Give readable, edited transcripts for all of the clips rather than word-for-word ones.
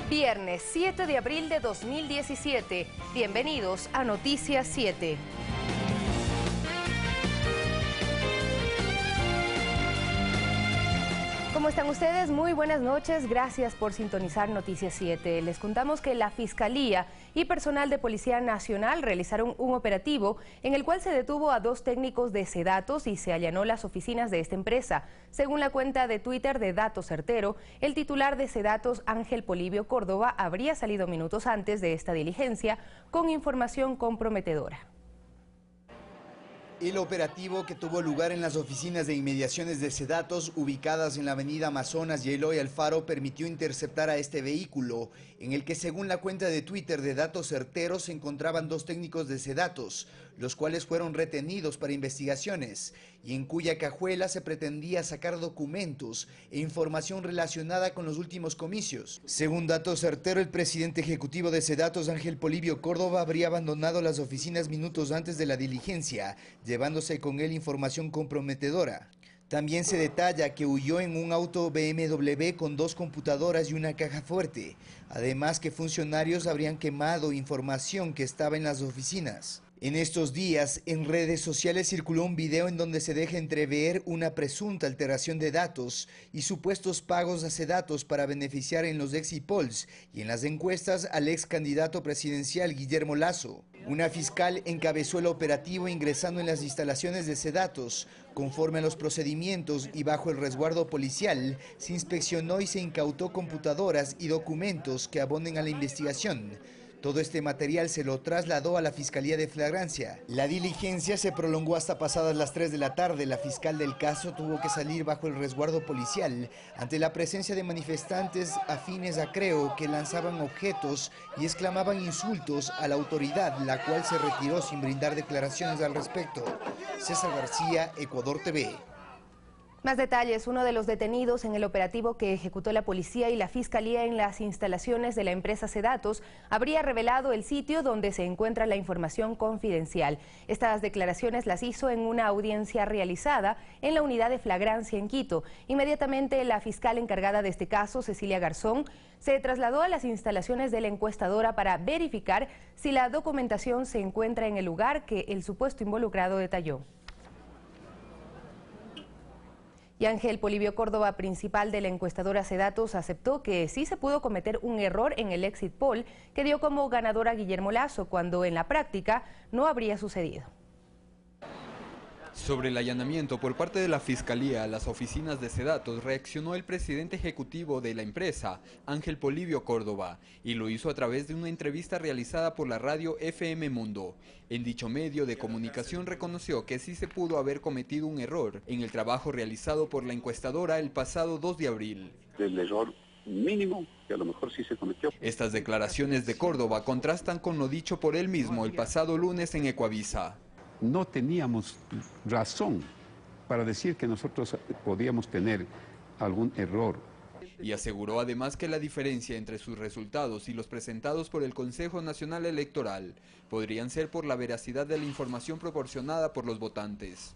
Viernes 7 de abril de 2017. Bienvenidos a Noticias 7. ¿Cómo están ustedes? Muy buenas noches, gracias por sintonizar Noticias 7. Les contamos que la Fiscalía y personal de Policía Nacional realizaron un operativo en el cual se detuvo a 2 técnicos de Sedatos y se allanó las oficinas de esta empresa. Según la cuenta de Twitter de Dato Certero, el titular de Sedatos, Ángel Polibio Córdoba, habría salido minutos antes de esta diligencia con información comprometedora. El operativo, que tuvo lugar en las oficinas de inmediaciones de Sedatos ubicadas en la avenida Amazonas y Eloy Alfaro, permitió interceptar a este vehículo, en el que, según la cuenta de Twitter de Datos Certeros, se encontraban 2 técnicos de Sedatos, los cuales fueron retenidos para investigaciones y en cuya cajuela se pretendía sacar documentos e información relacionada con los últimos comicios. Según Datos Certero, el presidente ejecutivo de Sedatos, Ángel Polibio Córdoba, habría abandonado las oficinas minutos antes de la diligencia, llevándose con él información comprometedora. También se detalla que huyó en un auto BMW con 2 computadoras y una caja fuerte, además que funcionarios habrían quemado información que estaba en las oficinas. En estos días, en redes sociales circuló un video en donde se deja entrever una presunta alteración de datos y supuestos pagos a Sedatos para beneficiar en los exit polls y en las encuestas al ex candidato presidencial Guillermo Lasso. Una fiscal encabezó el operativo ingresando en las instalaciones de Sedatos. Conforme a los procedimientos y bajo el resguardo policial, se inspeccionó y se incautó computadoras y documentos que abonen a la investigación. Todo este material se lo trasladó a la Fiscalía de Flagrancia. La diligencia se prolongó hasta pasadas las 3 de la tarde. La fiscal del caso tuvo que salir bajo el resguardo policial ante la presencia de manifestantes afines a Creo que lanzaban objetos y exclamaban insultos a la autoridad, la cual se retiró sin brindar declaraciones al respecto. César García, Ecuador TV. Más detalles: uno de los detenidos en el operativo que ejecutó la policía y la fiscalía en las instalaciones de la empresa Sedatos habría revelado el sitio donde se encuentra la información confidencial. Estas declaraciones las hizo en una audiencia realizada en la unidad de flagrancia en Quito. Inmediatamente la fiscal encargada de este caso, Cecilia Garzón, se trasladó a las instalaciones de la encuestadora para verificar si la documentación se encuentra en el lugar que el supuesto involucrado detalló. Y Ángel Polibio Córdoba, principal de la encuestadora Sedatos, aceptó que sí se pudo cometer un error en el exit poll que dio como ganador a Guillermo Lasso, cuando en la práctica no habría sucedido. Sobre el allanamiento por parte de la Fiscalía a las oficinas de Sedatos, reaccionó el presidente ejecutivo de la empresa, Ángel Polibio Córdoba, y lo hizo a través de una entrevista realizada por la radio FM Mundo. En dicho medio de comunicación reconoció que sí se pudo haber cometido un error en el trabajo realizado por la encuestadora el pasado 2 de abril. El error mínimo, que a lo mejor sí se cometió. Estas declaraciones de Córdoba contrastan con lo dicho por él mismo el pasado lunes en Ecuavisa. No teníamos razón para decir que nosotros podíamos tener algún error. Y aseguró además que la diferencia entre sus resultados y los presentados por el Consejo Nacional Electoral podrían ser por la veracidad de la información proporcionada por los votantes.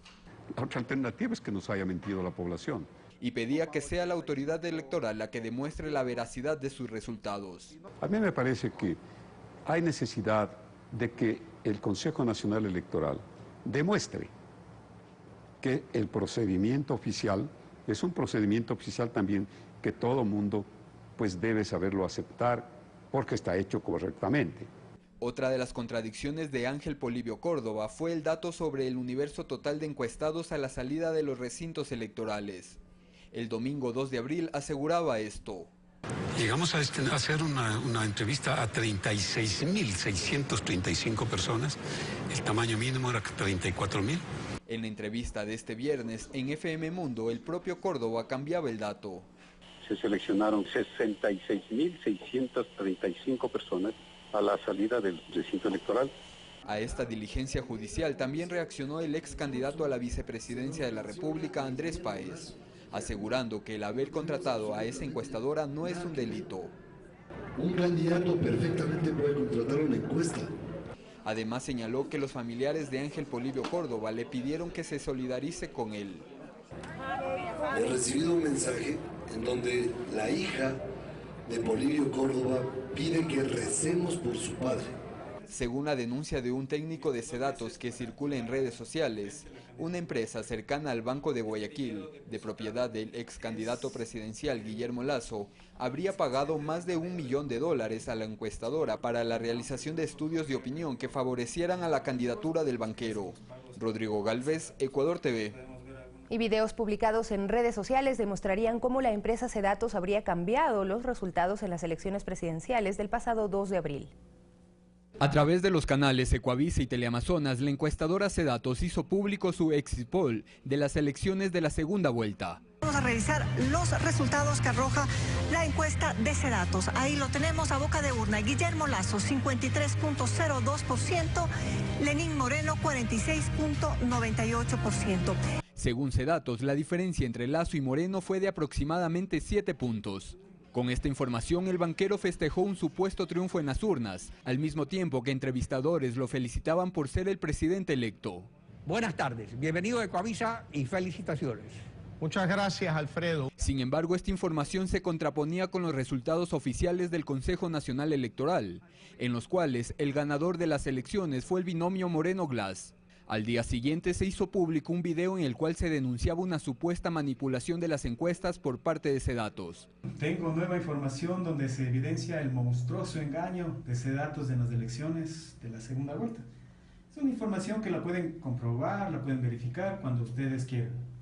La otra alternativa es que nos haya mentido la población. Y pedía que sea la autoridad electoral la que demuestre la veracidad de sus resultados. A mí me parece que hay necesidad de que el Consejo Nacional Electoral demuestre que el procedimiento oficial es un procedimiento oficial también que todo mundo pues debe saberlo aceptar porque está hecho correctamente. Otra de las contradicciones de Ángel Polibio Córdoba fue el dato sobre el universo total de encuestados a la salida de los recintos electorales. El domingo 2 de abril aseguraba esto. Llegamos a hacer una entrevista a 36.635 personas. El tamaño mínimo era 34.000. En la entrevista de este viernes en FM Mundo, el propio Córdoba cambiaba el dato. Se seleccionaron 66.635 personas a la salida del recinto electoral. A esta diligencia judicial también reaccionó el ex candidato a la vicepresidencia de la República, Andrés Páez, asegurando que el haber contratado a esa encuestadora no es un delito. Un candidato perfectamente puede contratar una encuesta. Además señaló que los familiares de Ángel Polibio Córdoba le pidieron que se solidarice con él. He recibido un mensaje en donde la hija de Polibio Córdoba pide que recemos por su padre. Según la denuncia de un técnico de Sedatos que circula en redes sociales, una empresa cercana al Banco de Guayaquil, de propiedad del ex candidato presidencial Guillermo Lasso, habría pagado más de $1 millón a la encuestadora para la realización de estudios de opinión que favorecieran a la candidatura del banquero. Rodrigo Galvez, Ecuador TV. Y videos publicados en redes sociales demostrarían cómo la empresa Sedatos habría cambiado los resultados en las elecciones presidenciales del pasado 2 de abril. A través de los canales Ecuavisa y Teleamazonas, la encuestadora Sedatos hizo público su exit poll de las elecciones de la segunda vuelta. Vamos a revisar los resultados que arroja la encuesta de Sedatos. Ahí lo tenemos a boca de urna. Guillermo Lasso, 53.02%, Lenín Moreno, 46.98%. Según Sedatos, la diferencia entre Lasso y Moreno fue de aproximadamente 7 puntos. Con esta información, el banquero festejó un supuesto triunfo en las urnas, al mismo tiempo que entrevistadores lo felicitaban por ser el presidente electo. Buenas tardes, bienvenido a Ecuavisa y felicitaciones. Muchas gracias, Alfredo. Sin embargo, esta información se contraponía con los resultados oficiales del Consejo Nacional Electoral, en los cuales el ganador de las elecciones fue el binomio Moreno-Glass. Al día siguiente se hizo público un video en el cual se denunciaba una supuesta manipulación de las encuestas por parte de Sedatos. Tengo nueva información donde se evidencia el monstruoso engaño de Sedatos en las elecciones de la segunda vuelta. Es una información que la pueden comprobar, la pueden verificar cuando ustedes quieran.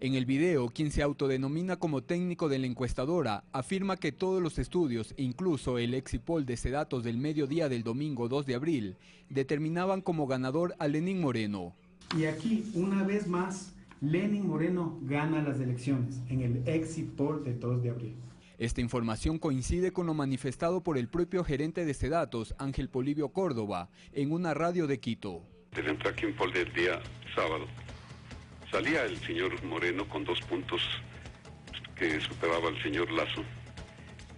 En el video, quien se autodenomina como técnico de la encuestadora, afirma que todos los estudios, incluso el exit poll de Sedatos del mediodía del domingo 2 de abril, determinaban como ganador a Lenín Moreno. Y aquí, una vez más, Lenín Moreno gana las elecciones en el exit poll de 2 de abril. Esta información coincide con lo manifestado por el propio gerente de Sedatos, Ángel Polibio Córdoba, en una radio de Quito. Del tracking poll del día sábado, salía el señor Moreno con 2 puntos que superaba al señor Lasso.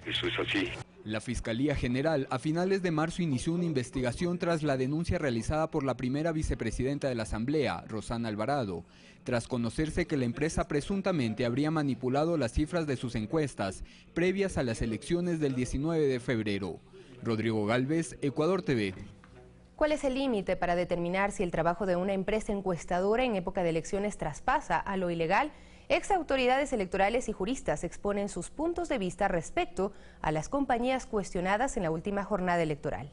Eso es así. La Fiscalía General a finales de marzo inició una investigación tras la denuncia realizada por la primera vicepresidenta de la Asamblea, Rosana Alvarado, tras conocerse que la empresa presuntamente habría manipulado las cifras de sus encuestas previas a las elecciones del 19 de febrero. Rodrigo Galvez, Ecuador TV. ¿Cuál es el límite para determinar si el trabajo de una empresa encuestadora en época de elecciones traspasa a lo ilegal? Ex autoridades electorales y juristas exponen sus puntos de vista respecto a las compañías cuestionadas en la última jornada electoral.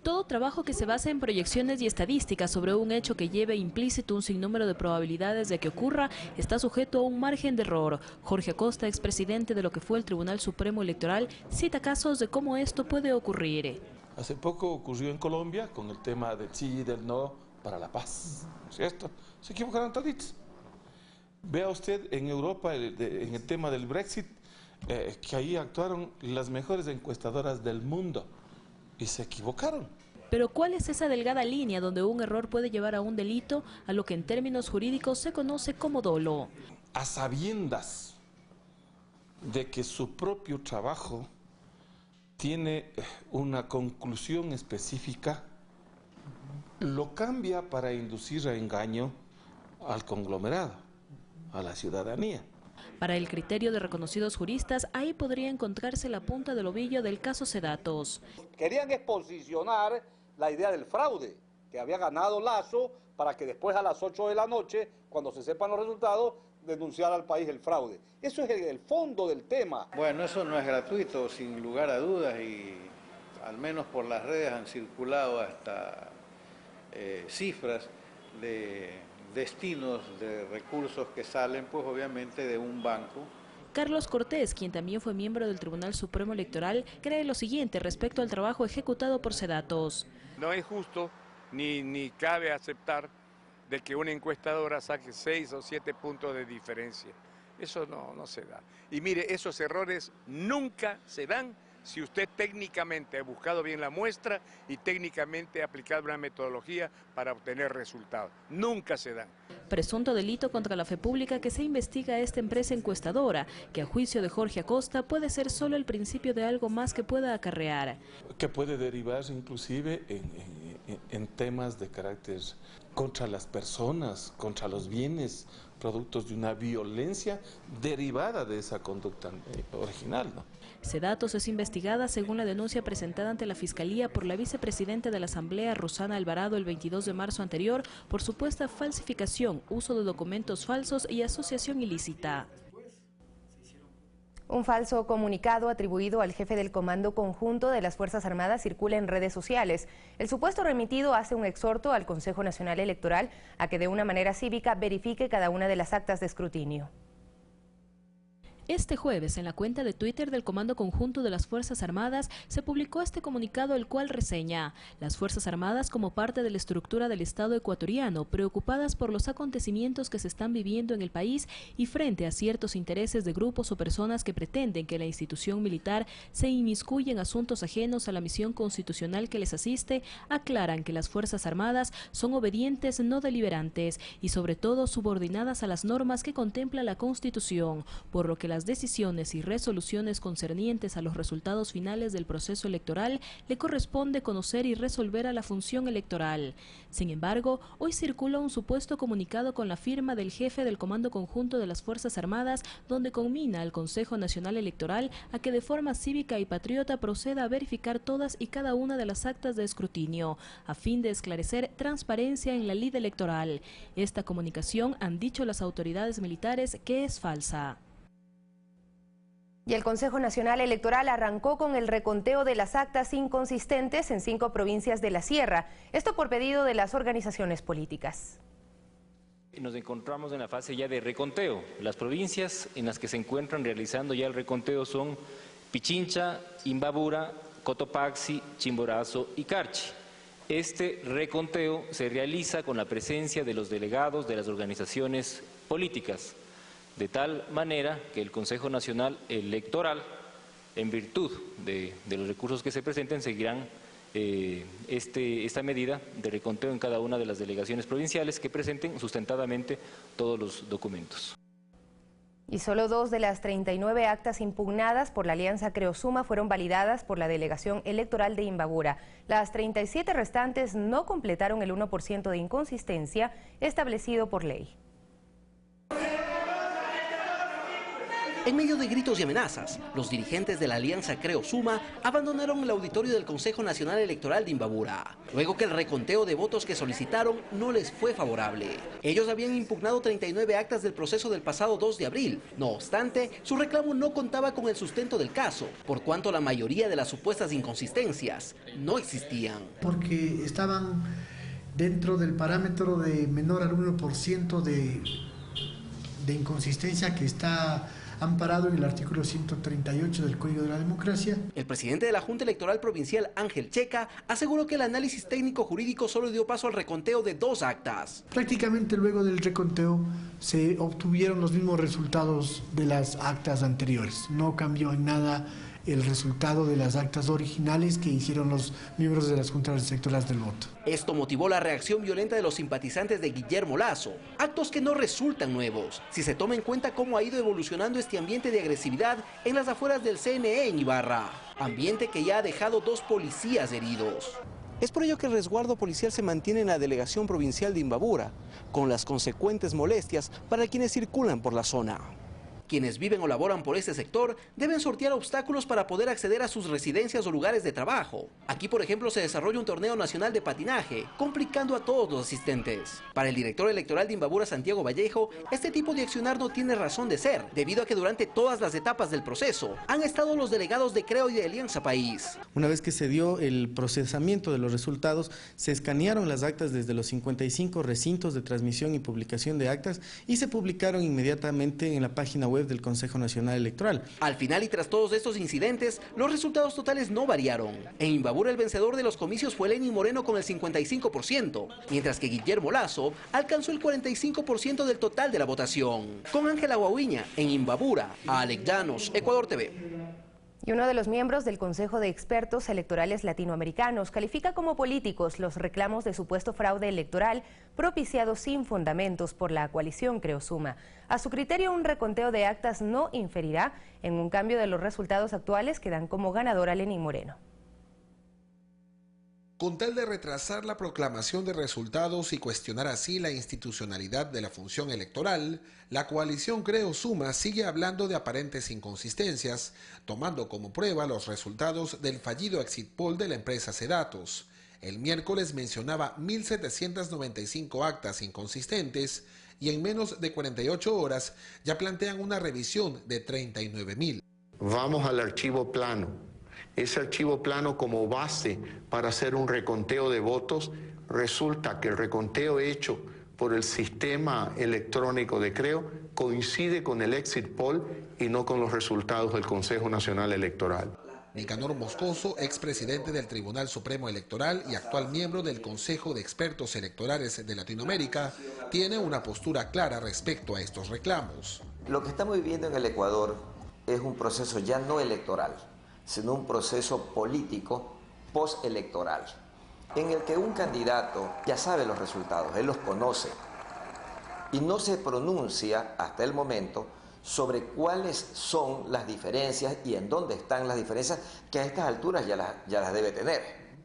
Todo trabajo que se basa en proyecciones y estadísticas sobre un hecho que lleve implícito un sinnúmero de probabilidades de que ocurra está sujeto a un margen de error. Jorge Acosta, expresidente de lo que fue el Tribunal Supremo Electoral, cita casos de cómo esto puede ocurrir. Hace poco ocurrió en Colombia con el tema del sí y del no para la paz, ¿no es cierto? Se equivocaron toditos. Vea usted en Europa, en el tema del Brexit, que ahí actuaron las mejores encuestadoras del mundo y se equivocaron. Pero ¿cuál es esa delgada línea donde un error puede llevar a un delito, a lo que en términos jurídicos se conoce como dolo? A sabiendas de que su propio trabajo tiene una conclusión específica, lo cambia para inducir a engaño al conglomerado, a la ciudadanía. Para el criterio de reconocidos juristas, ahí podría encontrarse la punta del ovillo del caso Sedatos. Querían exposicionar la idea del fraude, que había ganado Lasso, para que después a las 8 de la noche, cuando se sepan los resultados, denunciar al país el fraude. Eso es el fondo del tema. Bueno, eso no es gratuito, sin lugar a dudas, y al menos por las redes han circulado hasta cifras de destinos de recursos que salen, pues obviamente, de un banco. Carlos Cortés, quien también fue miembro del Tribunal Supremo Electoral, cree lo siguiente respecto al trabajo ejecutado por Sedatos. No es justo ni cabe aceptar de que una encuestadora saque 6 o 7 puntos de diferencia. Eso no se da. Y mire, esos errores nunca se dan si usted técnicamente ha buscado bien la muestra y técnicamente ha aplicado una metodología para obtener resultados. Nunca se dan. Presunto delito contra la fe pública que se investiga a esta empresa encuestadora, que a juicio de Jorge Acosta puede ser solo el principio de algo más que pueda acarrear. Que puede derivarse inclusive en temas de carácter contra las personas, contra los bienes, productos de una violencia derivada de esa conducta original, ¿no? Sedatos es investigada según la denuncia presentada ante la Fiscalía por la vicepresidenta de la Asamblea, Rosana Alvarado, el 22 de marzo anterior por supuesta falsificación, uso de documentos falsos y asociación ilícita. Un falso comunicado atribuido al jefe del Comando Conjunto de las Fuerzas Armadas circula en redes sociales. El supuesto remitido hace un exhorto al Consejo Nacional Electoral a que de una manera cívica verifique cada una de las actas de escrutinio. Este jueves, en la cuenta de Twitter del Comando Conjunto de las Fuerzas Armadas, se publicó este comunicado, el cual reseña: las Fuerzas Armadas, como parte de la estructura del Estado ecuatoriano, preocupadas por los acontecimientos que se están viviendo en el país y frente a ciertos intereses de grupos o personas que pretenden que la institución militar se inmiscuya en asuntos ajenos a la misión constitucional que les asiste, aclaran que las Fuerzas Armadas son obedientes, no deliberantes, y sobre todo subordinadas a las normas que contempla la Constitución, por lo que las decisiones y resoluciones concernientes a los resultados finales del proceso electoral le corresponde conocer y resolver a la función electoral. Sin embargo, hoy circula un supuesto comunicado con la firma del jefe del Comando Conjunto de las Fuerzas Armadas, donde conmina al Consejo Nacional Electoral a que de forma cívica y patriota proceda a verificar todas y cada una de las actas de escrutinio, a fin de esclarecer transparencia en la lid electoral. Esta comunicación, han dicho las autoridades militares, que es falsa. Y el Consejo Nacional Electoral arrancó con el reconteo de las actas inconsistentes en 5 provincias de la Sierra, esto por pedido de las organizaciones políticas. Nos encontramos en la fase ya de reconteo. Las provincias en las que se encuentran realizando ya el reconteo son Pichincha, Imbabura, Cotopaxi, Chimborazo y Carchi. Este reconteo se realiza con la presencia de los delegados de las organizaciones políticas, de tal manera que el Consejo Nacional Electoral, en virtud de los recursos que se presenten, seguirán esta medida de reconteo en cada una de las delegaciones provinciales que presenten sustentadamente todos los documentos. Y solo 2 de las 39 actas impugnadas por la Alianza Creosuma fueron validadas por la Delegación Electoral de Imbabura. Las 37 restantes no completaron el 1% de inconsistencia establecido por ley. En medio de gritos y amenazas, los dirigentes de la Alianza Creosuma abandonaron el auditorio del Consejo Nacional Electoral de Imbabura, luego que el reconteo de votos que solicitaron no les fue favorable. Ellos habían impugnado 39 actas del proceso del pasado 2 de abril. No obstante, su reclamo no contaba con el sustento del caso, por cuanto la mayoría de las supuestas inconsistencias no existían. Porque estaban dentro del parámetro de menor al 1% de inconsistencia que está amparado en el artículo 138 del Código de la Democracia. El presidente de la Junta Electoral Provincial, Ángel Checa, aseguró que el análisis técnico-jurídico solo dio paso al reconteo de 2 actas. Prácticamente luego del reconteo se obtuvieron los mismos resultados de las actas anteriores. No cambió en nada el resultado de las actas originales que hicieron los miembros de las juntas electorales del voto. Esto motivó la reacción violenta de los simpatizantes de Guillermo Lasso, actos que no resultan nuevos, si se toma en cuenta cómo ha ido evolucionando este ambiente de agresividad en las afueras del CNE en Ibarra, ambiente que ya ha dejado 2 policías heridos. Es por ello que el resguardo policial se mantiene en la delegación provincial de Imbabura, con las consecuentes molestias para quienes circulan por la zona. Quienes viven o laboran por este sector deben sortear obstáculos para poder acceder a sus residencias o lugares de trabajo. Aquí, por ejemplo, se desarrolla un torneo nacional de patinaje, complicando a todos los asistentes. Para el director electoral de Imbabura, Santiago Vallejo, este tipo de accionar no tiene razón de ser, debido a que durante todas las etapas del proceso han estado los delegados de Creo y de Alianza País. Una vez que se dio el procesamiento de los resultados, se escanearon las actas desde los 55 recintos de transmisión y publicación de actas y se publicaron inmediatamente en la página web del Consejo Nacional Electoral. Al final y tras todos estos incidentes, los resultados totales no variaron. En Imbabura el vencedor de los comicios fue Lenín Moreno con el 55%, mientras que Guillermo Lasso alcanzó el 45% del total de la votación. Con Ángela Guaguiña, en Imbabura, Alex Llanos, Ecuador TV. Y uno de los miembros del Consejo de Expertos Electorales Latinoamericanos califica como políticos los reclamos de supuesto fraude electoral propiciados sin fundamentos por la coalición Creosuma. A su criterio, un reconteo de actas no inferirá en un cambio de los resultados actuales que dan como ganador a Lenín Moreno. con tal de retrasar la proclamación de resultados y cuestionar así la institucionalidad de la función electoral, la coalición Creo Suma sigue hablando de aparentes inconsistencias, tomando como prueba los resultados del fallido exit poll de la empresa Sedatos. El miércoles mencionaba 1.795 actas inconsistentes y en menos de 48 horas ya plantean una revisión de 39.000. Vamos al archivo plano. Ese archivo plano como base para hacer un reconteo de votos, resulta que el reconteo hecho por el sistema electrónico de Creo coincide con el exit poll y no con los resultados del Consejo Nacional Electoral. Nicanor Moscoso, expresidente del Tribunal Supremo Electoral y actual miembro del Consejo de Expertos Electorales de Latinoamérica, tiene una postura clara respecto a estos reclamos. Lo que estamos viviendo en el Ecuador es un proceso ya no electoral, sino un proceso político postelectoral, en el que un candidato ya sabe los resultados, él los conoce, y no se pronuncia hasta el momento sobre cuáles son las diferencias y en dónde están las diferencias, que a estas alturas ya las debe tener.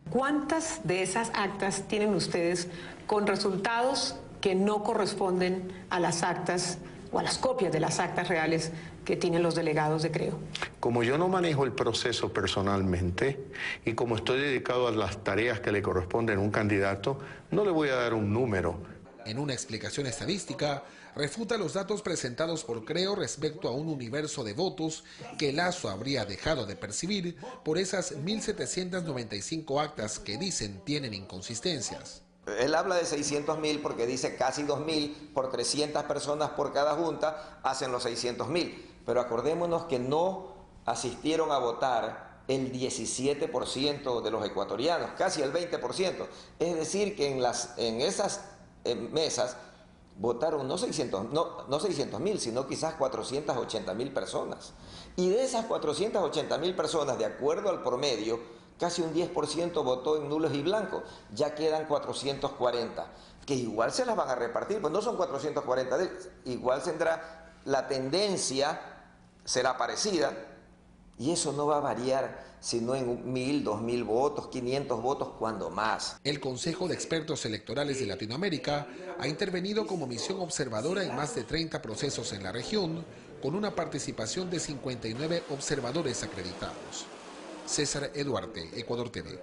¿Cuántas de esas actas tienen ustedes con resultados que no corresponden a las actas o a las copias de las actas reales que tienen los delegados de Creo? Como yo no manejo el proceso personalmente y como estoy dedicado a las tareas que le corresponden a un candidato, no le voy a dar un número. En una explicación estadística, refuta los datos presentados por Creo respecto a un universo de votos que Lasso habría dejado de percibir por esas 1.795 actas que dicen tienen inconsistencias. Él habla de 600.000 porque dice casi 2.000 por 300 personas por cada junta, hacen los 600.000. Pero acordémonos que no asistieron a votar el 17% de los ecuatorianos, casi el 20%. Es decir, que en esas mesas votaron no 600.000, sino quizás 480.000 personas. Y de esas 480.000 personas, de acuerdo al promedio, casi un 10% votó en nulos y blancos. Ya quedan 440, que igual se las van a repartir, pues no son 440, igual tendrá la tendencia, será parecida, y eso no va a variar sino en 1.000, 2.000 votos, 500 votos, cuando más. El Consejo de Expertos Electorales de Latinoamérica ha intervenido como misión observadora en más de 30 procesos en la región, con una participación de 59 observadores acreditados. César Eduarte, Ecuador TV.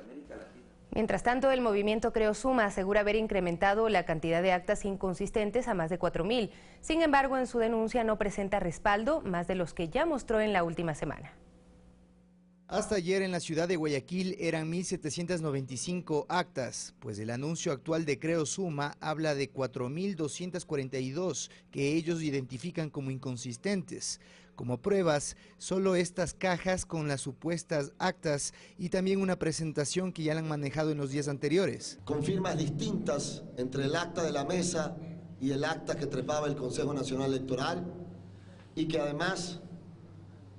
Mientras tanto, el movimiento Creo Suma asegura haber incrementado la cantidad de actas inconsistentes a más de 4.000. Sin embargo, en su denuncia no presenta respaldo, más de los que ya mostró en la última semana. Hasta ayer en la ciudad de Guayaquil eran 1.795 actas, pues el anuncio actual de Creo Suma habla de 4.242 que ellos identifican como inconsistentes. Como pruebas, solo estas cajas con las supuestas actas y también una presentación que ya la han manejado en los días anteriores. Con firmas distintas entre el acta de la mesa y el acta que trepaba el Consejo Nacional Electoral, y que además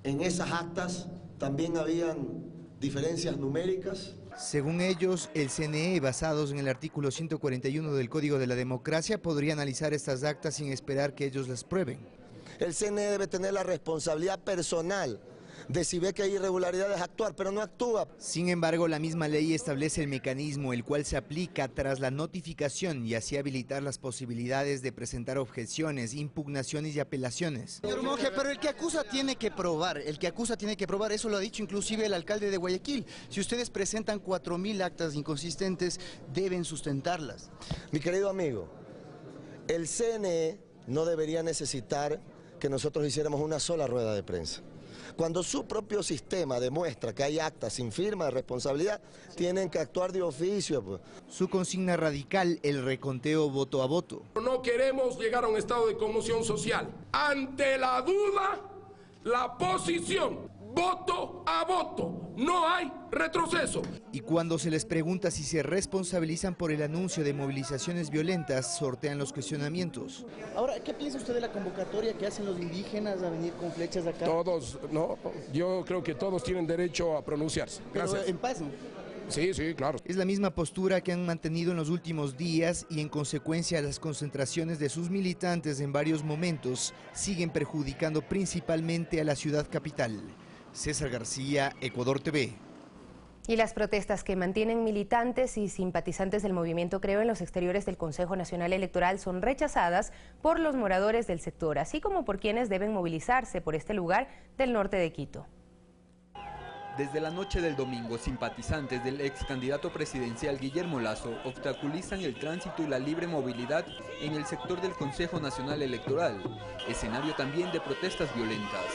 en esas actas también habían diferencias numéricas. Según ellos, el CNE, basados en el artículo 141 del Código de la Democracia, podría analizar estas actas sin esperar que ellos las prueben. El CNE debe tener la responsabilidad personal de si ve que hay irregularidades actuar, pero no actúa. Sin embargo, la misma ley establece el mecanismo el cual se aplica tras la notificación y así habilitar las posibilidades de presentar objeciones, impugnaciones y apelaciones. Señor Monge, pero el que acusa tiene que probar, eso lo ha dicho inclusive el alcalde de Guayaquil. Si ustedes presentan 4.000 actas inconsistentes, deben sustentarlas. Mi querido amigo, el CNE no debería necesitar que nosotros hiciéramos una sola rueda de prensa. Cuando su propio sistema demuestra que hay actas sin firma de responsabilidad, tienen que actuar de oficio. Pues. Su consigna radical, el reconteo voto a voto. No queremos llegar a un estado de conmoción social. Ante la duda, la posición, voto a voto, no hay retroceso. Y cuando se les pregunta si se responsabilizan por el anuncio de movilizaciones violentas, sortean los cuestionamientos. Ahora, ¿qué piensa usted de la convocatoria que hacen los indígenas a venir con flechas acá? Todos, no, yo creo que todos tienen derecho a pronunciarse. Gracias. Pero en paz, ¿no? Sí, sí, claro. Es la misma postura que han mantenido en los últimos días y en consecuencia las concentraciones de sus militantes en varios momentos siguen perjudicando principalmente a la ciudad capital. César García, Ecuador TV. Y las protestas que mantienen militantes y simpatizantes del movimiento Creo en los exteriores del Consejo Nacional Electoral son rechazadas por los moradores del sector, así como por quienes deben movilizarse por este lugar del norte de Quito. Desde la noche del domingo, simpatizantes del ex candidato presidencial Guillermo Lasso obstaculizan el tránsito y la libre movilidad en el sector del Consejo Nacional Electoral, escenario también de protestas violentas.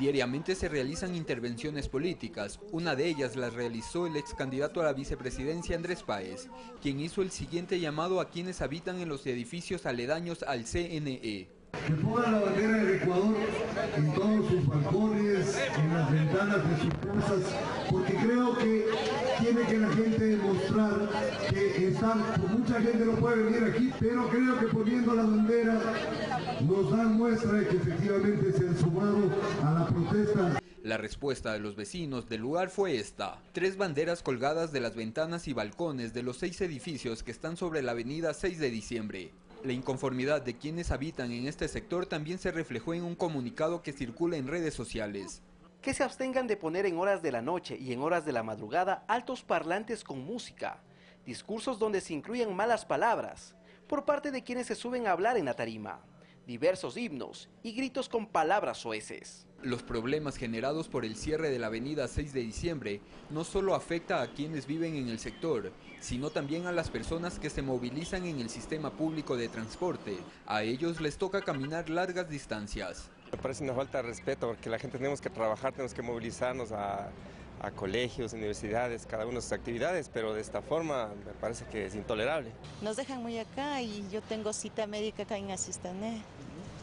Diariamente se realizan intervenciones políticas, una de ellas la realizó el ex candidato a la vicepresidencia Andrés Páez, quien hizo el siguiente llamado a quienes habitan en los edificios aledaños al CNE. Que pongan la bandera del Ecuador en todos sus balcones, en las ventanas de sus casas, porque creo que tiene que la gente demostrar que mucha gente no puede venir aquí, pero creo que poniendo la bandera nos dan muestra de que efectivamente se han sumado a la protesta. La respuesta de los vecinos del lugar fue esta: 3 banderas colgadas de las ventanas y balcones de los 6 edificios que están sobre la avenida 6 de diciembre. La inconformidad de quienes habitan en este sector también se reflejó en un comunicado que circula en redes sociales. Que se abstengan de poner en horas de la noche y en horas de la madrugada altos parlantes con música, discursos donde se incluyen malas palabras por parte de quienes se suben a hablar en la tarima, diversos himnos y gritos con palabras soeces. Los problemas generados por el cierre de la avenida 6 de diciembre no solo afecta a quienes viven en el sector, sino también a las personas que se movilizan en el sistema público de transporte. A ellos les toca caminar largas distancias. Me parece una falta de respeto porque la gente tenemos que trabajar, tenemos que movilizarnos a colegios, universidades, cada una de sus actividades, pero de esta forma me parece que es intolerable. Nos dejan muy acá y yo tengo cita médica acá en Asistané,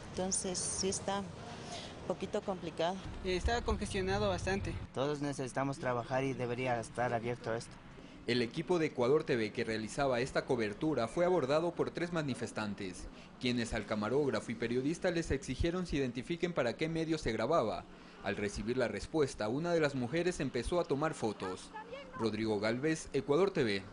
entonces sí está un poquito complicado. Está congestionado bastante. Todos necesitamos trabajar y debería estar abierto esto. El equipo de Ecuador TV que realizaba esta cobertura fue abordado por 3 manifestantes, quienes al camarógrafo y periodista les exigieron se identifiquen para qué medio se grababa. Al recibir la respuesta, una de las mujeres empezó a tomar fotos. Rodrigo Galvez, Ecuador TV.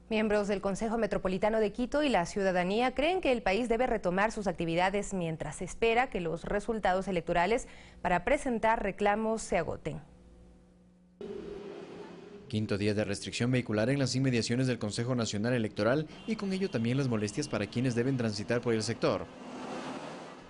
Miembros del Consejo Metropolitano de Quito y la ciudadanía creen que el país debe retomar sus actividades mientras se espera que los resultados electorales para presentar reclamos se agoten. Quinto día de restricción vehicular en las inmediaciones del Consejo Nacional Electoral y con ello también las molestias para quienes deben transitar por el sector.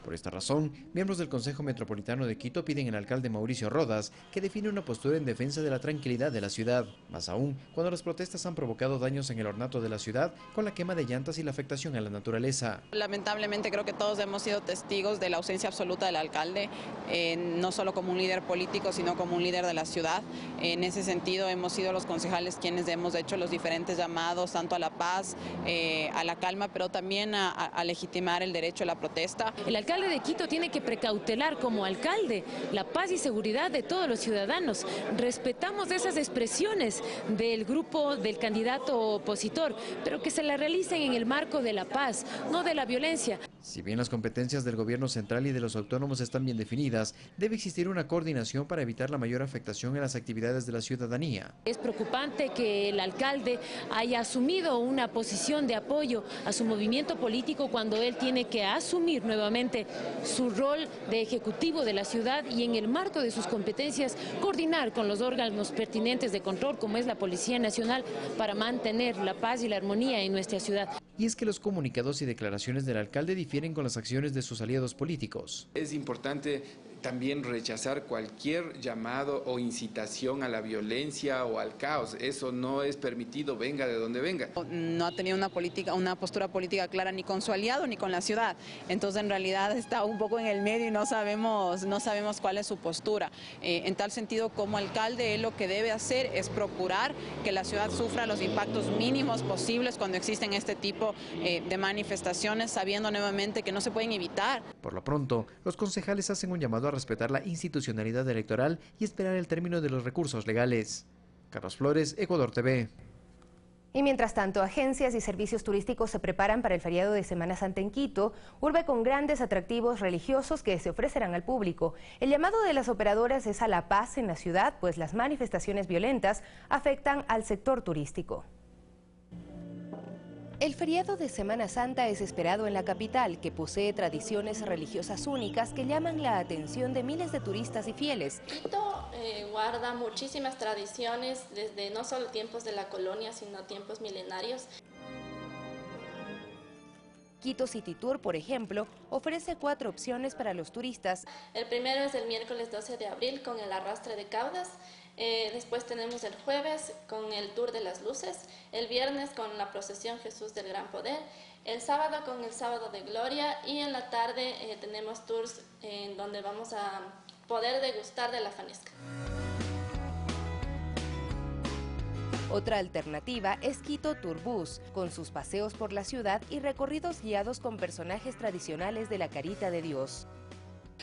Por esta razón, miembros del Consejo Metropolitano de Quito piden al alcalde Mauricio Rodas que define una postura en defensa de la tranquilidad de la ciudad, más aún cuando las protestas han provocado daños en el ornato de la ciudad con la quema de llantas y la afectación a la naturaleza. Lamentablemente creo que todos hemos sido testigos de la ausencia absoluta del alcalde, no solo como un líder político, sino como un líder de la ciudad. En ese sentido hemos sido los concejales quienes hemos hecho los diferentes llamados, tanto a la paz, a la calma, pero también a legitimar el derecho a la protesta. El alcalde de Quito tiene que precautelar como alcalde la paz y seguridad de todos los ciudadanos. Respetamos esas expresiones del grupo del candidato opositor, pero que se la realicen en el marco de la paz, no de la violencia. Si bien las competencias del gobierno central y de los autónomos están bien definidas, debe existir una coordinación para evitar la mayor afectación en las actividades de la ciudadanía. Es preocupante que el alcalde haya asumido una posición de apoyo a su movimiento político cuando él tiene que asumir nuevamente su rol de ejecutivo de la ciudad y en el marco de sus competencias coordinar con los órganos pertinentes de control como es la Policía Nacional para mantener la paz y la armonía en nuestra ciudad. Y es que los comunicados y declaraciones del alcalde difieren con las acciones de sus aliados políticos. Es importante también rechazar cualquier llamado o incitación a la violencia o al caos. Eso no es permitido, venga de donde venga. No ha tenido una postura política clara ni con su aliado ni con la ciudad. Entonces en realidad está un poco en el medio y no sabemos cuál es su postura. En tal sentido, como alcalde, él lo que debe hacer es procurar que la ciudad sufra los impactos mínimos posibles cuando existen este tipo de manifestaciones, sabiendo nuevamente que no se pueden evitar. Por lo pronto, los concejales hacen un llamado a respetar la institucionalidad electoral y esperar el término de los recursos legales. Carlos Flores, Ecuador TV. Y mientras tanto, agencias y servicios turísticos se preparan para el feriado de Semana Santa en Quito, urbe con grandes atractivos religiosos que se ofrecerán al público. El llamado de las operadoras es a la paz en la ciudad, pues las manifestaciones violentas afectan al sector turístico. El feriado de Semana Santa es esperado en la capital, que posee tradiciones religiosas únicas que llaman la atención de miles de turistas y fieles. Quito guarda muchísimas tradiciones desde no solo tiempos de la colonia, sino tiempos milenarios. Quito City Tour, por ejemplo, ofrece 4 opciones para los turistas. El primero es el miércoles 12 de abril con el arrastre de caudas. Después tenemos el jueves con el Tour de las Luces, el viernes con la procesión Jesús del Gran Poder, el sábado con el Sábado de Gloria y en la tarde tenemos tours en donde vamos a poder degustar de la fanesca. Otra alternativa es Quito Tour Bus, con sus paseos por la ciudad y recorridos guiados con personajes tradicionales de la Carita de Dios.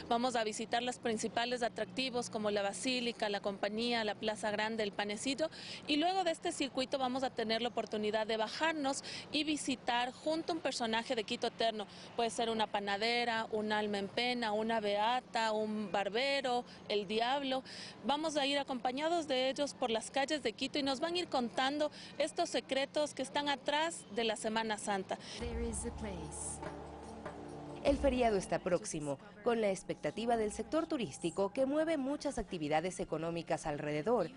Vamos a visitar los principales atractivos como la Basílica, la Compañía, la Plaza Grande, el Panecillo, y luego de este circuito vamos a tener la oportunidad de bajarnos y visitar junto a un personaje de Quito Eterno. Puede ser una panadera, un alma en pena, una beata, un barbero, el diablo. Vamos a ir acompañados de ellos por las calles de Quito y nos van a ir contando estos secretos que están atrás de la Semana Santa. El feriado está próximo, con la expectativa del sector turístico que mueve muchas actividades económicas alrededor.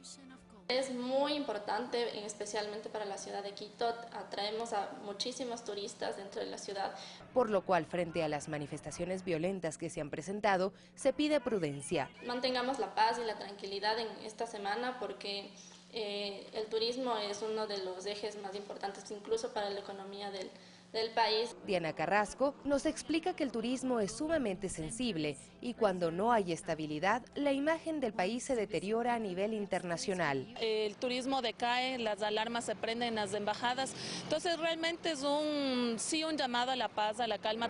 Es muy importante, especialmente para la ciudad de Quito, atraemos a muchísimos turistas dentro de la ciudad. Por lo cual, frente a las manifestaciones violentas que se han presentado, se pide prudencia. Mantengamos la paz y la tranquilidad en esta semana porque el turismo es uno de los ejes más importantes, incluso para la economía del país. Diana Carrasco nos explica que el turismo es sumamente sensible y cuando no hay estabilidad, la imagen del país se deteriora a nivel internacional. El turismo decae, las alarmas se prenden en las embajadas, entonces realmente es un llamado a la paz, a la calma.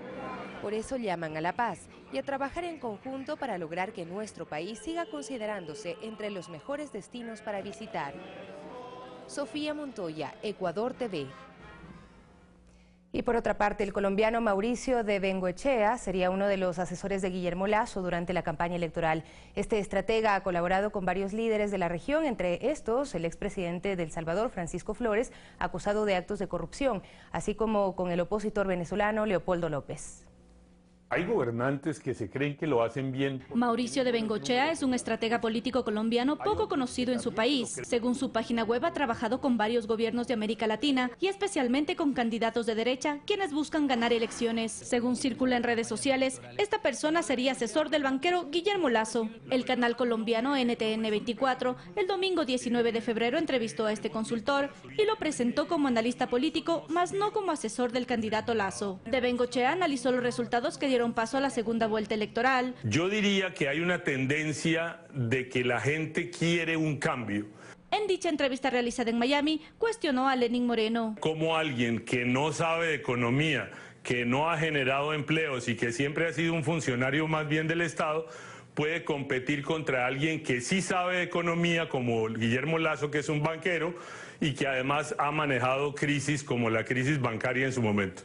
Por eso llaman a la paz y a trabajar en conjunto para lograr que nuestro país siga considerándose entre los mejores destinos para visitar. Sofía Montoya, Ecuador TV. Y por otra parte, el colombiano Mauricio de Bengoechea sería uno de los asesores de Guillermo Lasso durante la campaña electoral. Este estratega ha colaborado con varios líderes de la región, entre estos el expresidente de El Salvador, Francisco Flores, acusado de actos de corrupción, así como con el opositor venezolano Leopoldo López. Hay gobernantes que se creen que lo hacen bien. Mauricio de Bengoechea es un estratega político colombiano poco conocido en su país. Según su página web, ha trabajado con varios gobiernos de América Latina y especialmente con candidatos de derecha, quienes buscan ganar elecciones. Según circula en redes sociales, esta persona sería asesor del banquero Guillermo Lasso. El canal colombiano NTN 24, el domingo 19 de febrero, entrevistó a este consultor y lo presentó como analista político, más no como asesor del candidato Lasso. De Bengoechea analizó los resultados que dieron paso a la segunda vuelta electoral. Yo diría que hay una tendencia de que la gente quiere un cambio. En dicha entrevista realizada en Miami, cuestionó a Lenín Moreno. Como alguien que no sabe de economía, que no ha generado empleos y que siempre ha sido un funcionario más bien del Estado, puede competir contra alguien que sí sabe de economía, como Guillermo Lasso, que es un banquero y que además ha manejado crisis como la crisis bancaria en su momento.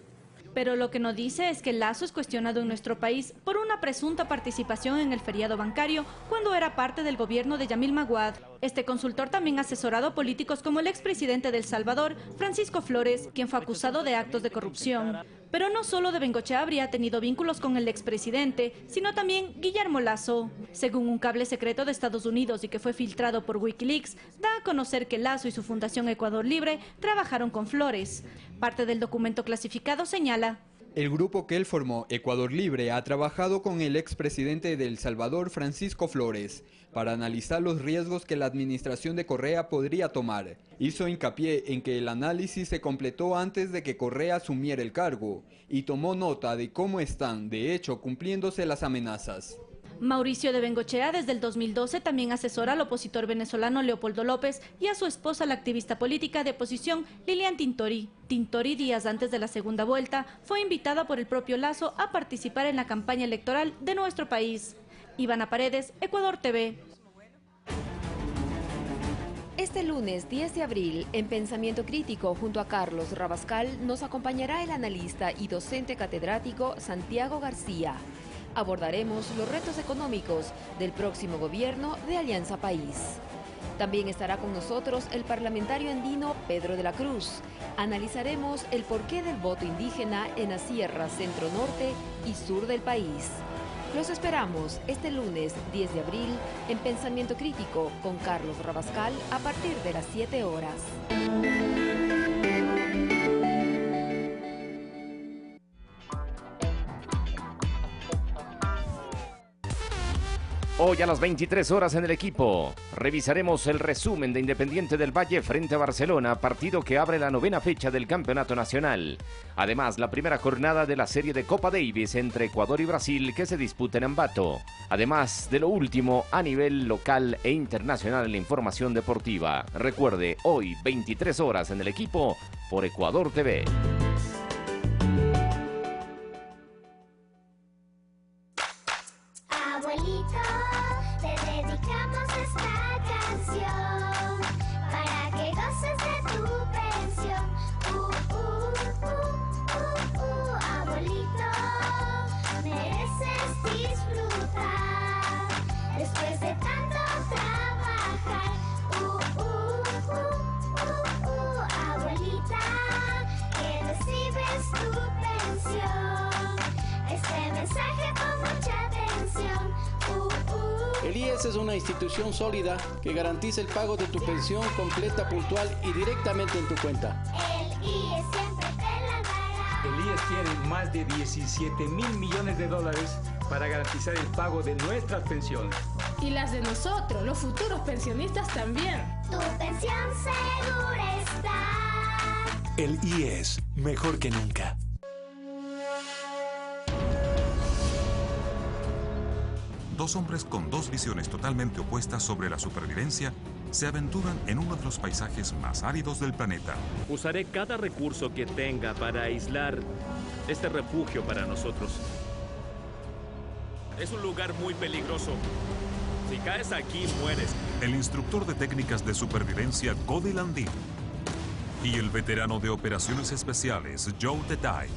Pero lo que no dice es que Lasso es cuestionado en nuestro país por una presunta participación en el feriado bancario cuando era parte del gobierno de Yamil Maguad. Este consultor también ha asesorado a políticos como el expresidente de El Salvador, Francisco Flores, quien fue acusado de actos de corrupción. Pero no solo de Bengoechea habría tenido vínculos con el expresidente, sino también Guillermo Lasso. Según un cable secreto de Estados Unidos y que fue filtrado por Wikileaks, da a conocer que Lasso y su Fundación Ecuador Libre trabajaron con Flores. Parte del documento clasificado señala: el grupo que él formó, Ecuador Libre, ha trabajado con el expresidente de El Salvador, Francisco Flores, para analizar los riesgos que la administración de Correa podría tomar. Hizo hincapié en que el análisis se completó antes de que Correa asumiera el cargo y tomó nota de cómo están, de hecho, cumpliéndose las amenazas. Mauricio de Bengoechea desde el 2012 también asesora al opositor venezolano Leopoldo López y a su esposa, la activista política de oposición Lilian Tintori. Tintori, días antes de la segunda vuelta, fue invitada por el propio Lasso a participar en la campaña electoral de nuestro país. Ivana Paredes, Ecuador TV. Este lunes 10 de abril, en Pensamiento Crítico, junto a Carlos Rabascal, nos acompañará el analista y docente catedrático Santiago García. Abordaremos los retos económicos del próximo gobierno de Alianza País. También estará con nosotros el parlamentario andino Pedro de la Cruz. Analizaremos el porqué del voto indígena en las sierras centro-norte y sur del país. Los esperamos este lunes 10 de abril en Pensamiento Crítico con Carlos Rabascal a partir de las 7 horas. Hoy a las 23 horas en El Equipo, revisaremos el resumen de Independiente del Valle frente a Barcelona, partido que abre la 9ª fecha del Campeonato Nacional. Además, la primera jornada de la serie de Copa Davis entre Ecuador y Brasil que se disputa en Ambato. Además de lo último a nivel local e internacional en la información deportiva. Recuerde, hoy 23 horas en El Equipo por Ecuador TV. El IES es una institución sólida que garantiza el pago de tu pensión completa, puntual y directamente en tu cuenta. El IES siempre te la dará. El IES tiene más de 17.000 millones de dólares para garantizar el pago de nuestras pensiones. Y las de nosotros, los futuros pensionistas también. Tu pensión segura está. El IES, mejor que nunca. Dos hombres con dos visiones totalmente opuestas sobre la supervivencia se aventuran en uno de los paisajes más áridos del planeta. Usaré cada recurso que tenga para aislar este refugio para nosotros. Es un lugar muy peligroso. Si caes aquí, mueres. El instructor de técnicas de supervivencia, Cody Landin, y el veterano de operaciones especiales, Joe Tetay.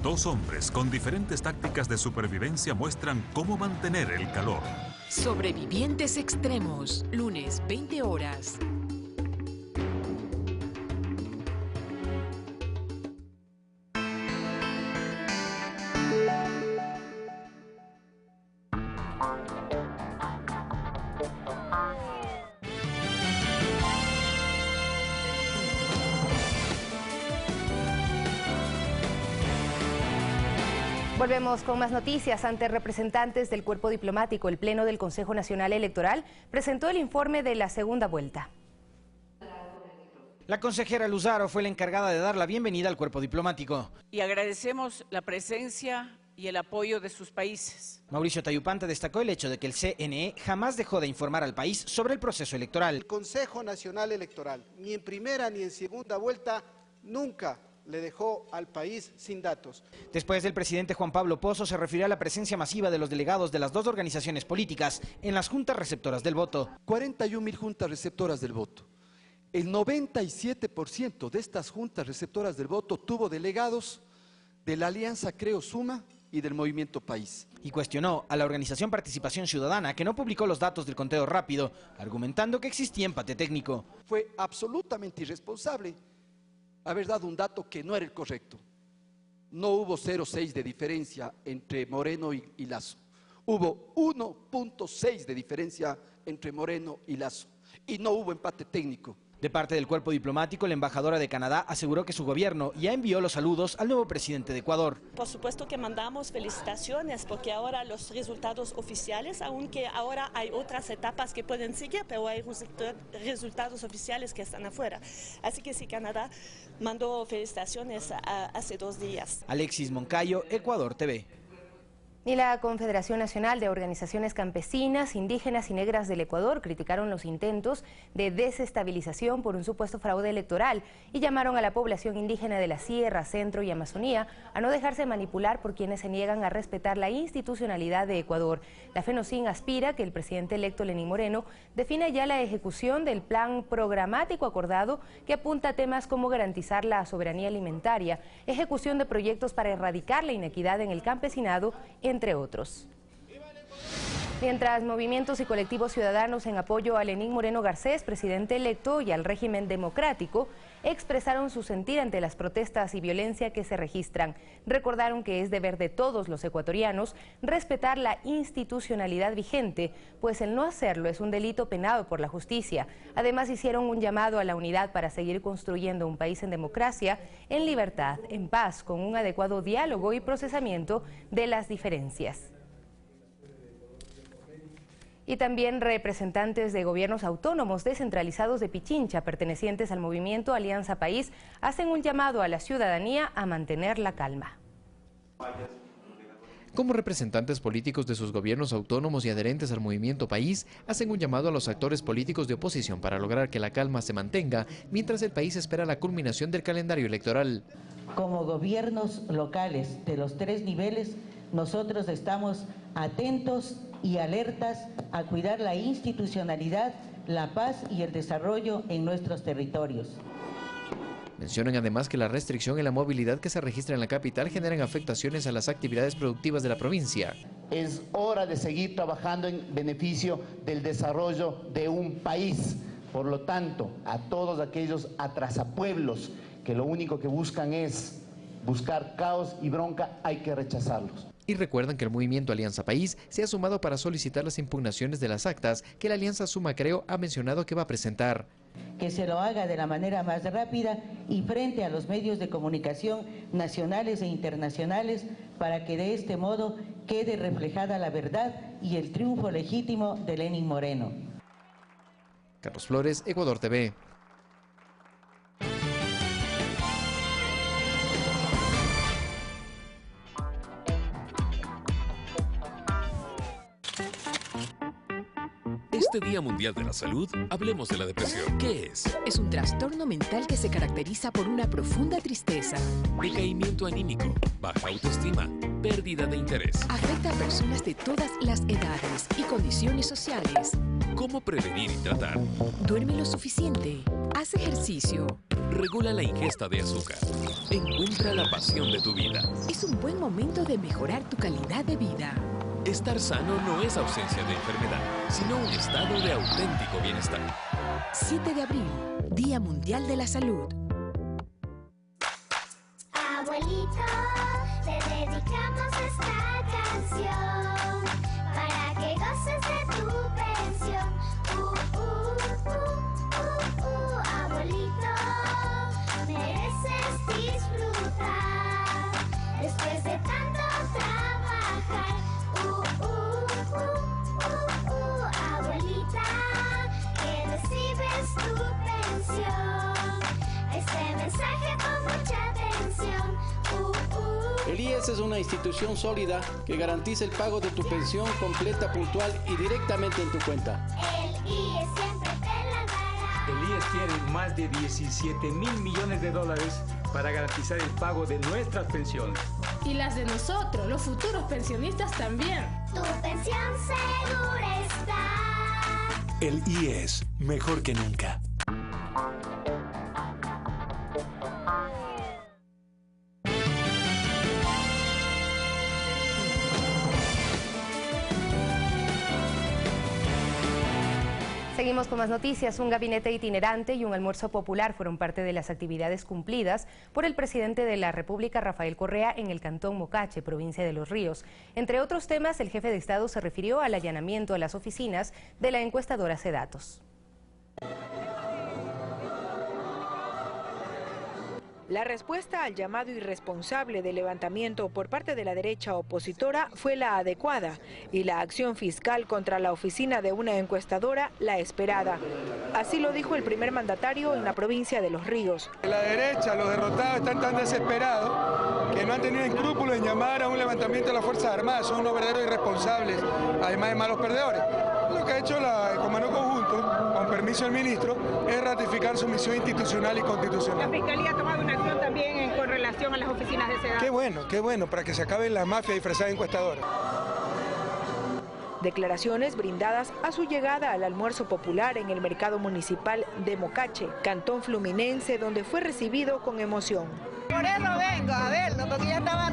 Dos hombres con diferentes tácticas de supervivencia muestran cómo mantener el calor. Sobrevivientes extremos, lunes 20 horas. Volvemos con más noticias. Ante representantes del cuerpo diplomático, el Pleno del Consejo Nacional Electoral presentó el informe de la segunda vuelta. La consejera Luzaro fue la encargada de dar la bienvenida al cuerpo diplomático. Y agradecemos la presencia y el apoyo de sus países. Mauricio Tayupanta destacó el hecho de que el CNE jamás dejó de informar al país sobre el proceso electoral. El Consejo Nacional Electoral, ni en primera ni en segunda vuelta, nunca le dejó al país sin datos. Después del presidente Juan Pablo Pozo se refirió a la presencia masiva de los delegados de las dos organizaciones políticas en las juntas receptoras del voto. 41.000 juntas receptoras del voto. El 97% de estas juntas receptoras del voto tuvo delegados de la Alianza Creo Suma y del Movimiento País. Y cuestionó a la organización Participación Ciudadana, que no publicó los datos del conteo rápido, argumentando que existía empate técnico. Fue absolutamente irresponsable haber dado un dato que no era el correcto. No hubo 0,6 de diferencia entre Moreno y Lasso. Hubo 1,6 de diferencia entre Moreno y Lasso. Y no hubo empate técnico. De parte del cuerpo diplomático, la embajadora de Canadá aseguró que su gobierno ya envió los saludos al nuevo presidente de Ecuador. Por supuesto que mandamos felicitaciones porque ahora los resultados oficiales, aunque ahora hay otras etapas que pueden seguir, pero hay resultados oficiales que están afuera. Así que sí, Canadá mandó felicitaciones hace 2 días. Alexis Moncayo, Ecuador TV. Y la Confederación Nacional de Organizaciones Campesinas, Indígenas y Negras del Ecuador criticaron los intentos de desestabilización por un supuesto fraude electoral y llamaron a la población indígena de la Sierra, Centro y Amazonía a no dejarse manipular por quienes se niegan a respetar la institucionalidad de Ecuador. La FENOCIN aspira que el presidente electo Lenín Moreno defina ya la ejecución del plan programático acordado que apunta a temas como garantizar la soberanía alimentaria, ejecución de proyectos para erradicar la inequidad en el campesinado, entre otros. Mientras movimientos y colectivos ciudadanos en apoyo a Lenín Moreno Garcés, presidente electo, y al régimen democrático, expresaron su sentir ante las protestas y violencia que se registran. Recordaron que es deber de todos los ecuatorianos respetar la institucionalidad vigente, pues el no hacerlo es un delito penado por la justicia. Además, hicieron un llamado a la unidad para seguir construyendo un país en democracia, en libertad, en paz, con un adecuado diálogo y procesamiento de las diferencias. Y también representantes de gobiernos autónomos descentralizados de Pichincha, pertenecientes al movimiento Alianza País, hacen un llamado a la ciudadanía a mantener la calma. Como representantes políticos de sus gobiernos autónomos y adherentes al movimiento País, hacen un llamado a los actores políticos de oposición para lograr que la calma se mantenga mientras el país espera la culminación del calendario electoral. Como gobiernos locales de los 3 niveles, nosotros estamos atentos y alertas a cuidar la institucionalidad, la paz y el desarrollo en nuestros territorios. Mencionan además que la restricción en la movilidad que se registra en la capital generan afectaciones a las actividades productivas de la provincia. Es hora de seguir trabajando en beneficio del desarrollo de un país. Por lo tanto, a todos aquellos atrasapueblos que lo único que buscan es buscar caos y bronca, hay que rechazarlos. Y recuerdan que el movimiento Alianza País se ha sumado para solicitar las impugnaciones de las actas que la Alianza Suma Creo ha mencionado que va a presentar. Que se lo haga de la manera más rápida y frente a los medios de comunicación nacionales e internacionales para que de este modo quede reflejada la verdad y el triunfo legítimo de Lenín Moreno. Carlos Flores, Ecuador TV. Este Día Mundial de la Salud, hablemos de la depresión. ¿Qué es? Es un trastorno mental que se caracteriza por una profunda tristeza, Decaimiento anímico, baja autoestima, pérdida de interés. afecta a personas de todas las edades y condiciones sociales. ¿Cómo prevenir y tratar? Duerme lo suficiente, haz ejercicio. Regula la ingesta de azúcar. Encuentra la pasión de tu vida. Es un buen momento de mejorar tu calidad de vida. Estar sano no es ausencia de enfermedad, sino un estado de auténtico bienestar. 7 de abril, Día Mundial de la Salud. Abuelito, te dedicamos esta canción para que goces de tu pensión. Abuelito, mereces disfrutar después de tanto trabajar. Abuelita, que recibes tu pensión. Este mensaje con mucha atención. El IES es una institución sólida que garantiza el pago de tu pensión completa, puntual y directamente en tu cuenta. El IES siempre te la dará. El IES tiene más de 17.000 millones de dólares para garantizar el pago de nuestras pensiones. Y las de nosotros, los futuros pensionistas también. Tu pensión segura está. El IES, mejor que nunca. Seguimos con más noticias. Un gabinete itinerante y un almuerzo popular fueron parte de las actividades cumplidas por el presidente de la República, Rafael Correa, en el cantón Mocache, provincia de Los Ríos. Entre otros temas, el jefe de Estado se refirió al allanamiento a las oficinas de la encuestadora Sedatos. La respuesta al llamado irresponsable de levantamiento por parte de la derecha opositora fue la adecuada y la acción fiscal contra la oficina de una encuestadora la esperada. Así lo dijo el primer mandatario en la provincia de Los Ríos. La derecha, los derrotados, están tan desesperados que no han tenido escrúpulos en llamar a un levantamiento de las Fuerzas Armadas. Son unos verdaderos irresponsables, además de malos perdedores. Lo que ha hecho el Comando Conjunto, con permiso del ministro, es ratificar su misión institucional y constitucional. La Fiscalía ha tomado una acción también con relación a las oficinas de Sedatos. Qué bueno, para que se acaben las mafias disfrazadas de encuestadoras. Declaraciones brindadas a su llegada al almuerzo popular en el mercado municipal de Mocache, cantón fluminense, donde fue recibido con emoción. Por eso vengo a verlo, porque ya estaba,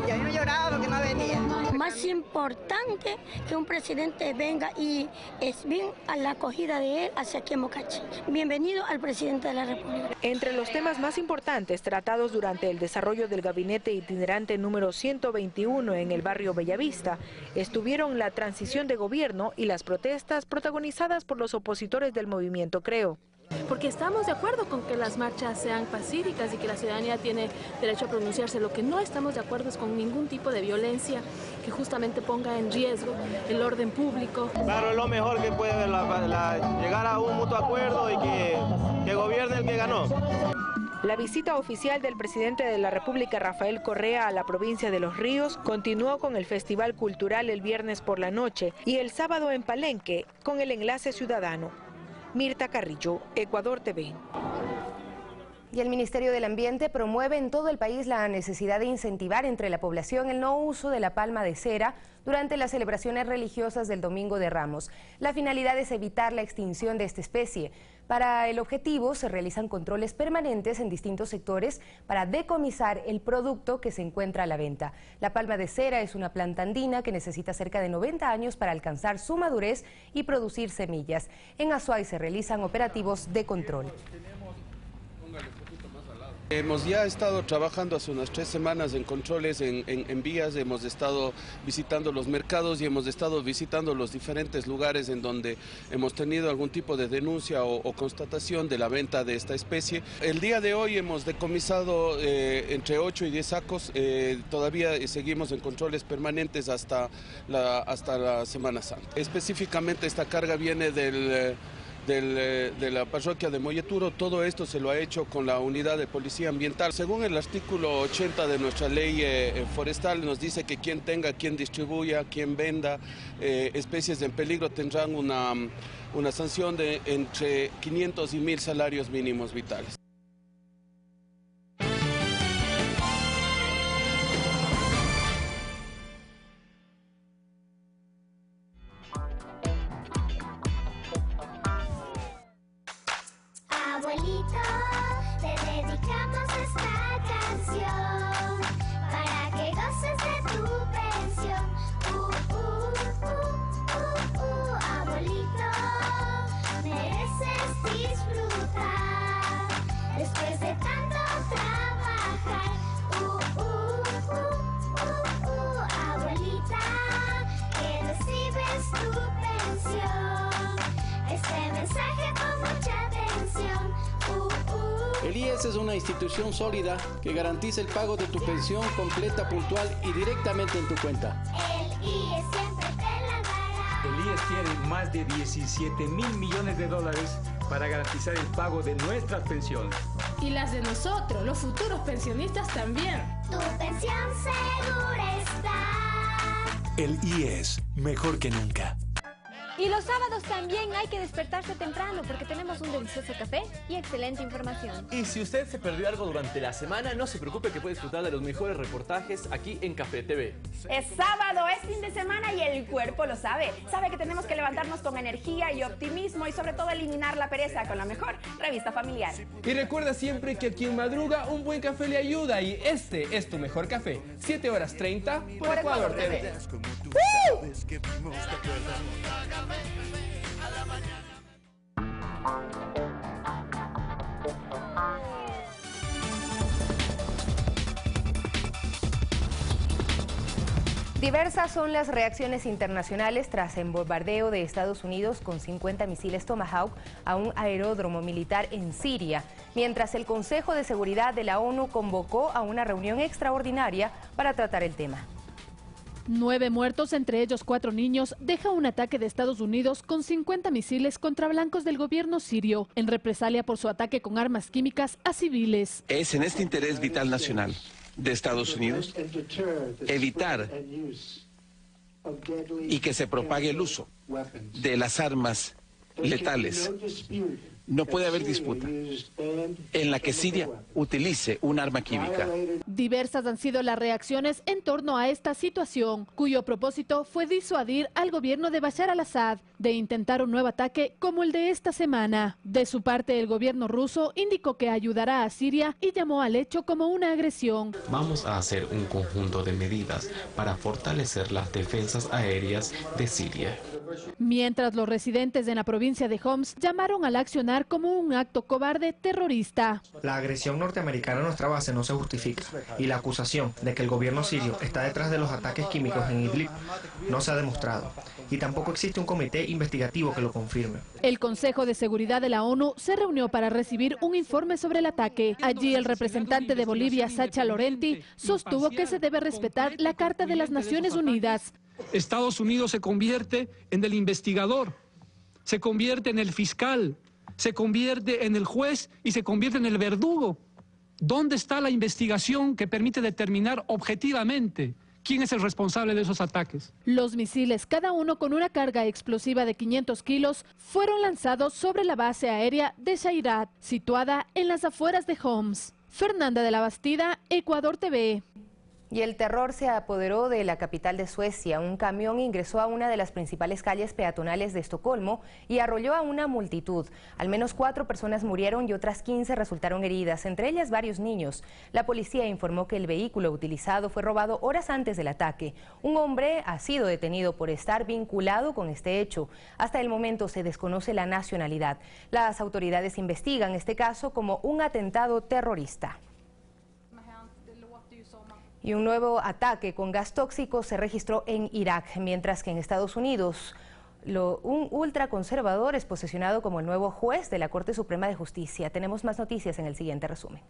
ya yo lloraba porque no venía. Más importante que un presidente venga y es bien a la acogida de él hacia aquí en Mocachi. Bienvenido al presidente de la República. Entre los temas más importantes tratados durante el desarrollo del gabinete itinerante número 121 en el barrio Bellavista estuvieron la transición de gobierno y las protestas protagonizadas por los opositores del movimiento Creo. Porque estamos de acuerdo con que las marchas sean pacíficas y que la ciudadanía tiene derecho a pronunciarse. Lo que no estamos de acuerdo es con ningún tipo de violencia que justamente ponga en riesgo el orden público. Claro, es lo mejor que puede llegar a un mutuo acuerdo y que gobierne el que ganó. La visita oficial del presidente de la República, Rafael Correa, a la provincia de Los Ríos continuó con el Festival Cultural el viernes por la noche y el sábado en Palenque con el Enlace Ciudadano. Mirta Carrillo, Ecuador TV. Y el Ministerio del Ambiente promueve en todo el país la necesidad de incentivar entre la población el no uso de la palma de cera durante las celebraciones religiosas del Domingo de Ramos. La finalidad es evitar la extinción de esta especie. Para el objetivo se realizan controles permanentes en distintos sectores para decomisar el producto que se encuentra a la venta. La palma de cera es una planta andina que necesita cerca de 90 años para alcanzar su madurez y producir semillas. En Azuay se realizan operativos de control. Hemos ya estado trabajando hace unas 3 semanas en controles en vías, hemos estado visitando los mercados y hemos estado visitando los diferentes lugares en donde hemos tenido algún tipo de denuncia o constatación de la venta de esta especie. El día de hoy hemos decomisado entre 8 y 10 sacos, todavía seguimos en controles permanentes hasta la Semana Santa. Específicamente esta carga viene de la parroquia de Molleturo. Todo esto se lo ha hecho con la unidad de policía ambiental. Según el artículo 80 de nuestra ley forestal, nos dice que quien tenga, quien distribuya, quien venda especies en peligro tendrán una sanción de entre 500 y 1000 salarios mínimos vitales. Abuelito, te dedicamos esta canción para que goces de tu pensión. Abuelito, mereces disfrutar después de tanto trabajar. Abuelita, que recibes tu pensión. Este mensaje con mucha atención. El IES es una institución sólida que garantiza el pago de tu pensión completa, puntual y directamente en tu cuenta. El IES siempre te la dará. El IES tiene más de 17.000 millones de dólares para garantizar el pago de nuestras pensiones. Y las de nosotros, los futuros pensionistas también. Tu pensión segura está. El IES, mejor que nunca. Y los sábados también hay que despertarse temprano porque tenemos un delicioso café y excelente información. Y si usted se perdió algo durante la semana, no se preocupe que puede disfrutar de los mejores reportajes aquí en Café TV. Es sábado, es fin de semana y el cuerpo lo sabe. Sabe que tenemos que levantarnos con energía y optimismo y sobre todo eliminar la pereza con la mejor revista familiar. Y recuerda siempre que a quien madruga un buen café le ayuda y este es tu mejor café. 7:30 por Ecuador TV. Diversas son las reacciones internacionales tras el bombardeo de Estados Unidos con 50 misiles Tomahawk a un aeródromo militar en Siria, mientras el Consejo de Seguridad de la ONU convocó a una reunión extraordinaria para tratar el tema. 9 muertos, entre ellos 4 niños, deja un ataque de Estados Unidos con 50 misiles contra blancos del gobierno sirio, en represalia por su ataque con armas químicas a civiles. Es en este interés vital nacional de Estados Unidos evitar y que se propague el uso de las armas letales No puede haber disputa en la que Siria utilice un arma química. Diversas han sido las reacciones en torno a esta situación, cuyo propósito fue disuadir al gobierno de Bashar al-Assad de intentar un nuevo ataque como el de esta semana. De su parte, el gobierno ruso indicó que ayudará a Siria y llamó al hecho como una agresión. Vamos a hacer un conjunto de medidas para fortalecer las defensas aéreas de Siria. Mientras los residentes en la provincia de Homs llamaron al accionar como un acto cobarde terrorista. La agresión norteamericana a nuestra base no se justifica y la acusación de que el gobierno sirio está detrás de los ataques químicos en Idlib no se ha demostrado y tampoco existe un comité investigativo que lo confirme. El Consejo de Seguridad de la ONU se reunió para recibir un informe sobre el ataque. Allí el representante de Bolivia, Sacha Laurenti, sostuvo que se debe respetar la Carta de las Naciones Unidas. Estados Unidos se convierte en el investigador, se convierte en el fiscal, se convierte en el juez y se convierte en el verdugo. ¿Dónde está la investigación que permite determinar objetivamente quién es el responsable de esos ataques? Los misiles, cada uno con una carga explosiva de 500 kilos, fueron lanzados sobre la base aérea de Shayrat, situada en las afueras de Homs. Fernanda de la Bastida, Ecuador TV. Y el terror se apoderó de la capital de Suecia. Un camión ingresó a una de las principales calles peatonales de Estocolmo y arrolló a una multitud. Al menos 4 personas murieron y otras 15 resultaron heridas, entre ellas varios niños. La policía informó que el vehículo utilizado fue robado horas antes del ataque. Un hombre ha sido detenido por estar vinculado con este hecho. Hasta el momento se desconoce la nacionalidad. Las autoridades investigan este caso como un atentado terrorista. Y un nuevo ataque con gas tóxico se registró en Irak, mientras que en Estados Unidos un ultraconservador es posesionado como el nuevo juez de la Corte Suprema de Justicia. Tenemos más noticias en el siguiente resumen.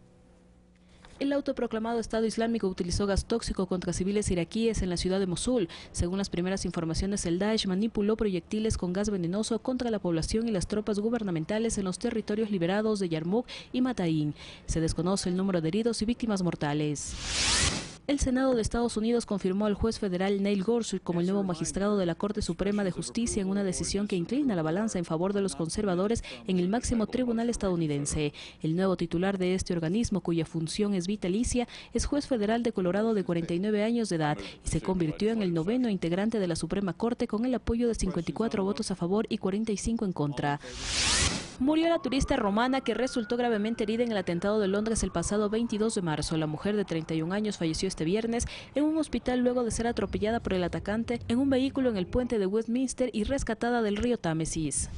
El autoproclamado Estado Islámico utilizó gas tóxico contra civiles iraquíes en la ciudad de Mosul. Según las primeras informaciones, el Daesh manipuló proyectiles con gas venenoso contra la población y las tropas gubernamentales en los territorios liberados de Yarmouk y Mataín. Se desconoce el número de heridos y víctimas mortales. El Senado de Estados Unidos confirmó al juez federal Neil Gorsuch como el nuevo magistrado de la Corte Suprema de Justicia en una decisión que inclina la balanza en favor de los conservadores en el máximo tribunal estadounidense. El nuevo titular de este organismo, cuya función es vitalicia, es juez federal de Colorado de 49 años de edad y se convirtió en el 9º integrante de la Suprema Corte con el apoyo de 54 votos a favor y 45 en contra. Murió la turista romana que resultó gravemente herida en el atentado de Londres el pasado 22 de marzo. La mujer de 31 años falleció este viernes en un hospital luego de ser atropellada por el atacante en un vehículo en el puente de Westminster y rescatada del río Támesis.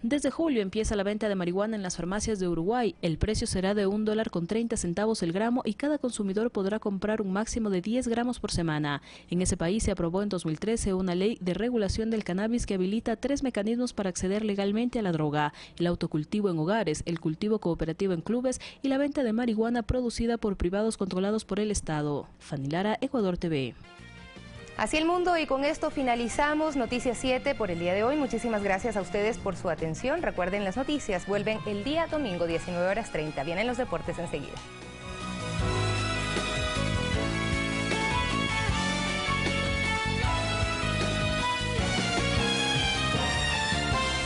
Desde julio empieza la venta de marihuana en las farmacias de Uruguay. El precio será de $1.30 el gramo y cada consumidor podrá comprar un máximo de 10 gramos por semana. En ese país se aprobó en 2013 una ley de regulación del cannabis que habilita 3 mecanismos para acceder legalmente a la droga: el autocultivo en hogares, el cultivo cooperativo en clubes y la venta de marihuana producida por privados controlados por el Estado. Fanny Lara, Ecuador TV. Así el mundo, y con esto finalizamos Noticias 7 por el día de hoy. Muchísimas gracias a ustedes por su atención. Recuerden, las noticias vuelven el día domingo 19:30. Vienen los deportes enseguida.